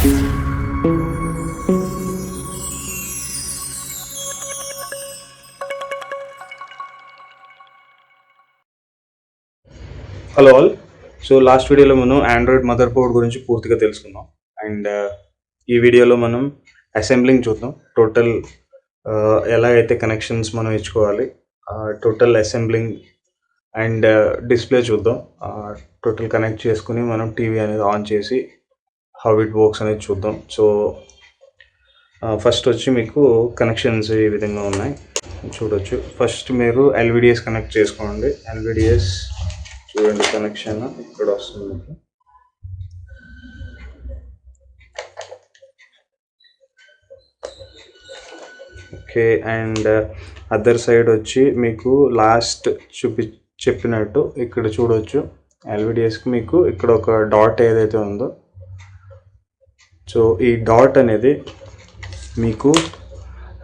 Hello all. So last వీడియోలో మనం Android mother board గురించి పూర్తిగా తెలుసుకుందాం. అండ్ ఈ వీడియోలో మనం అసెంబ్లింగ్ చూద్దాం. టోటల్ ఎలా అయితే కనెక్షన్స్ మనం ఇచ్చుకోవాలి, టోటల్ అసెంబ్లింగ్ అండ్ డిస్ప్లే చూద్దాం. టోటల్ కనెక్ట్ చేసుకుని మనం టీవీ అనేది ఆన్ చేసి హౌ ఇట్ వర్క్స్ అనేది చూద్దాం. సో ఫస్ట్ వచ్చి మీకు కనెక్షన్స్ ఈ విధంగా ఉన్నాయి చూడొచ్చు. ఫస్ట్ మీరు ఎల్విడిఎస్ కనెక్ట్ చేసుకోండి. ఎల్విడిఎస్ చూడండి, కనెక్షన్ ఇక్కడ వస్తుంది. ఓకే, అండ్ అదర్ సైడ్ వచ్చి మీకు లాస్ట్ చెప్పినట్టు ఇక్కడ చూడొచ్చు. ఎల్విడిఎస్కి మీకు ఇక్కడ ఒక డాట్ ఏదైతే ఉందో, సో ఈ డాట్ అనేది మీకు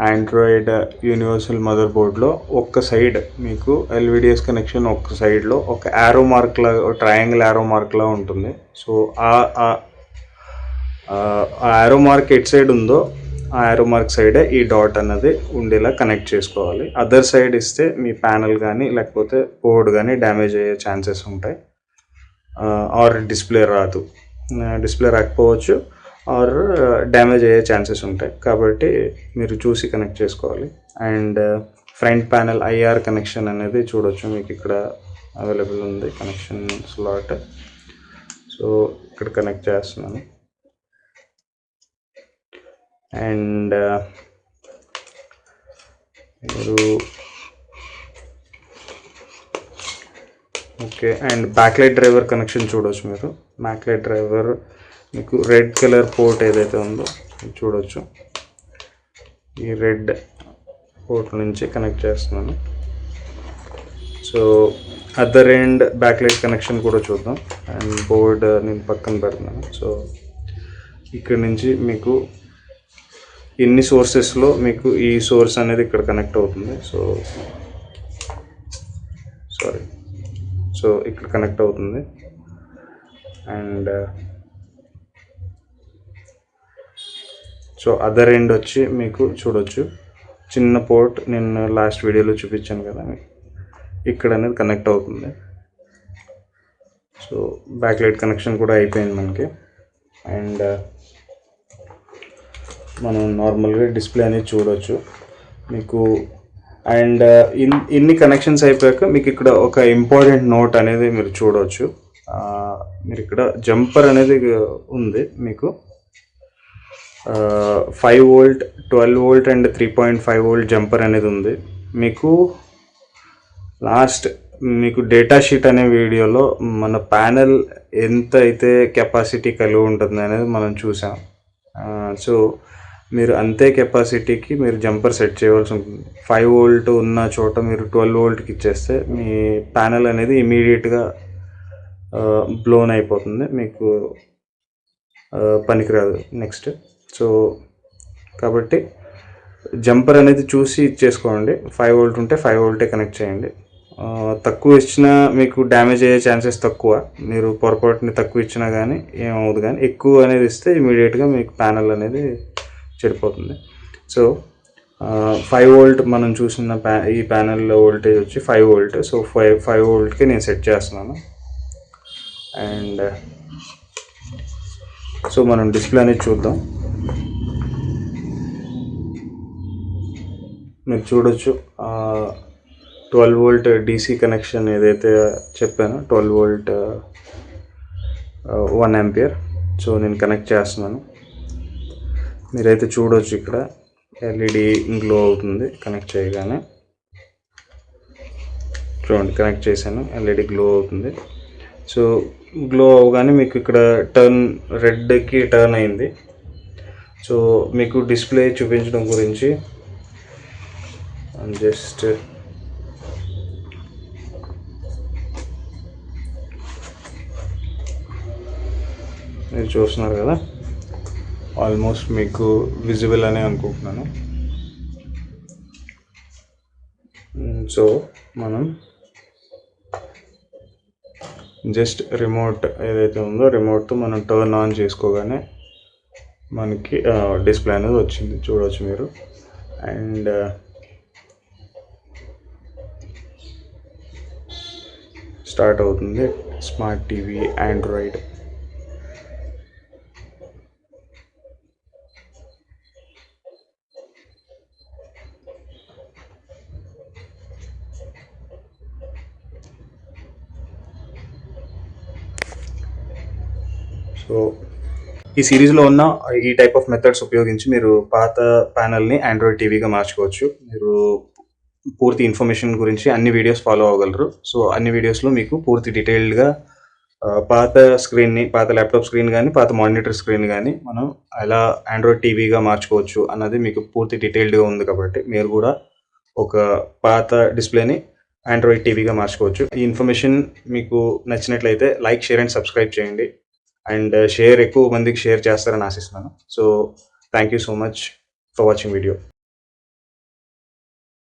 ఆండ్రాయిడ్ యూనివర్సల్ మదర్ బోర్డ్లో ఒక్క సైడ్ మీకు ఎల్విడిఎస్ కనెక్షన్ ఒక్క సైడ్లో ఒక యారో మార్క్లా, ట్రయాంగిల్ యారో మార్క్లా ఉంటుంది. సో ఆ యారో మార్క్ ఎట్ సైడ్ ఉందో ఆ యారో మార్క్ సైడే ఈ డాట్ అన్నది ఉండేలా కనెక్ట్ చేసుకోవాలి. అదర్ సైడ్ ఇస్తే మీ ప్యానల్ కానీ లేకపోతే బోర్డ్ కానీ డ్యామేజ్ అయ్యే ఛాన్సెస్ ఉంటాయి. ఆర్ డిస్ప్లే రాదు, డిస్ప్లే రాకపోవచ్చు, ఆర్ డ్యామేజ్ అయ్యే ఛాన్సెస్ ఉంటాయి. కాబట్టి మీరు చూసి కనెక్ట్ చేసుకోవాలి. And front panel IR connection అనేది చూడొచ్చు, మీకు ఇక్కడ అవైలబుల్ ఉంది కనెక్షన్ స్లాట్. సో ఇక్కడ కనెక్ట్ చేస్తున్నాను. అండ్ మీరు okay, and backlight driver connection చూడవచ్చు. మీరు బ్యాక్లైట్ డ్రైవర్ మీకు రెడ్ కలర్ పోర్ట్ ఏదైతే ఉందో చూడవచ్చు. ఈ రెడ్ పోర్ట్ నుంచి కనెక్ట్ చేస్తున్నాను. So other end backlight connection కూడా చూద్దాం. అండ్ బోర్డ్ నేను పక్కన పెడుతున్నాను. సో ఇక్కడ నుంచి మీకు ఇన్ని సోర్సెస్లో మీకు ఈ సోర్స్ అనేది ఇక్కడ కనెక్ట్ అవుతుంది. సో ఇక్కడ కనెక్ట్ అవుతుంది. అండ్ సో అదర్ ఎండ్ వచ్చి మీకు చూడొచ్చు, చిన్న పోర్ట్ నేను లాస్ట్ వీడియోలో చూపించాను కదా, ఇక్కడ అనేది కనెక్ట్ అవుతుంది. సో బ్యాక్లైట్ కనెక్షన్ కూడా అయిపోయింది మనకి. అండ్ మనం నార్మల్గా డిస్ప్లే అనేది చూడవచ్చు మీకు. అండ్ ఇన్ని కనెక్షన్స్ అయిపోయాక మీకు ఇక్కడ ఒక ఇంపార్టెంట్ నోట్ అనేది మీరు చూడవచ్చు. మీరు ఇక్కడ జంపర్ అనేది ఉంది మీకు. 5 volt, 12 volt and 3.5 volt jumper అనేది ఉంది మీకు. లాస్ట్ మీకు డేటా షీట్ అనే వీడియోలో మన ప్యానెల్ ఎంత అయితే కెపాసిటీ కలిగి ఉంటుంది అనేది మనం చూసాం. సో మీరు అంతే కెపాసిటీకి మీరు జంపర్ సెట్ చేయవలసి ఉంటుంది. 5 వోల్ట్ ఉన్న చోట మీరు 12 వోల్ట్కి ఇచ్చేస్తే మీ ప్యానెల్ అనేది ఇమీడియట్గా బ్లోన్ అయిపోతుంది, మీకు పనికిరాదు నెక్స్ట్. సో కాబట్టి జంపర్ అనేది చూసి ఇచ్చేసుకోండి. 5 వోల్ట్ ఉంటే 5 వోల్టే కనెక్ట్ చేయండి. తక్కువ ఇచ్చినా మీకు డ్యామేజ్ అయ్యే ఛాన్సెస్ తక్కువ. మీరు పొరపాటుని తక్కువ ఇచ్చినా కానీ ఏమవుతుంది, కానీ ఎక్కువ అనేది ఇస్తే ఇమీడియట్గా మీకు ప్యానెల్ అనేది చెడిపోతుంది. సో 5 వోల్ట్ మనం చూసిన ఈ ప్యానెల్లో వోల్టేజ్ వచ్చి 5 వోల్ట్. సో 5 వోల్ట్కి నేను సెట్ చేస్తున్నాను. అండ్ సో మనం డిస్ప్లే అనేది చూద్దాం. మీరు చూడొచ్చు 12 వోల్ట్ డీసీ కనెక్షన్ ఏదైతే చెప్పానో 12 వోల్ట్ 1 ఆంపియర్. సో నేను కనెక్ట్ చేస్తున్నాను. మీరైతే చూడవచ్చు ఇక్కడ ఎల్ఈడి గ్లో అవుతుంది కనెక్ట్ చేయగానే. చూడండి, కనెక్ట్ చేశాను, ఎల్ఈడి గ్లో అవుతుంది. సో గ్లో అవగానే మీకు ఇక్కడ రెడ్కి టర్న్ అయింది. సో మీకు డిస్ప్లే చూపించడం గురించి జస్ట్ మీరు చూస్తున్నారు కదా, ఆల్మోస్ట్ మీకు విజిబుల్ అనే అనుకుంటున్నాను. సో మనం జస్ట్ రిమోట్ ఏదైతే ఉందో రిమోట్తో మనం టర్న్ ఆన్ చేసుకోగానే మనకి డిస్ప్లే అనేది వచ్చింది, చూడవచ్చు మీరు. అండ్ స్టార్ట్ అవుతుంది స్మార్ట్ టీవీ ఆండ్రాయిడ్. సో ఈ సిరీస్లో ఉన్న ఈ టైప్ ఆఫ్ మెథడ్స్ ఉపయోగించి మీరు పాత ప్యానల్ని ఆండ్రాయిడ్ టీవీగా మార్చుకోవచ్చు. మీరు పూర్తి ఇన్ఫర్మేషన్ గురించి అన్ని వీడియోస్ ఫాలో అవ్వగలరు. సో అన్ని వీడియోస్లో మీకు పూర్తి డీటెయిల్డ్గా పాత స్క్రీన్ని, పాత ల్యాప్టాప్ స్క్రీన్ కానీ, పాత మానిటర్ స్క్రీన్ కానీ మనం ఎలా ఆండ్రాయిడ్ టీవీగా మార్చుకోవచ్చు అన్నది మీకు పూర్తి డీటెయిల్డ్గా ఉంది. కాబట్టి మీరు కూడా ఒక పాత డిస్ప్లేని ఆండ్రాయిడ్ టీవీగా మార్చుకోవచ్చు. ఈ ఇన్ఫర్మేషన్ మీకు నచ్చినట్లయితే లైక్, షేర్ అండ్ సబ్స్క్రైబ్ చేయండి. అండ్ ఎక్కువ మందికి షేర్ చేస్తారని ఆశిస్తున్నాను. So thank you so much for watching video.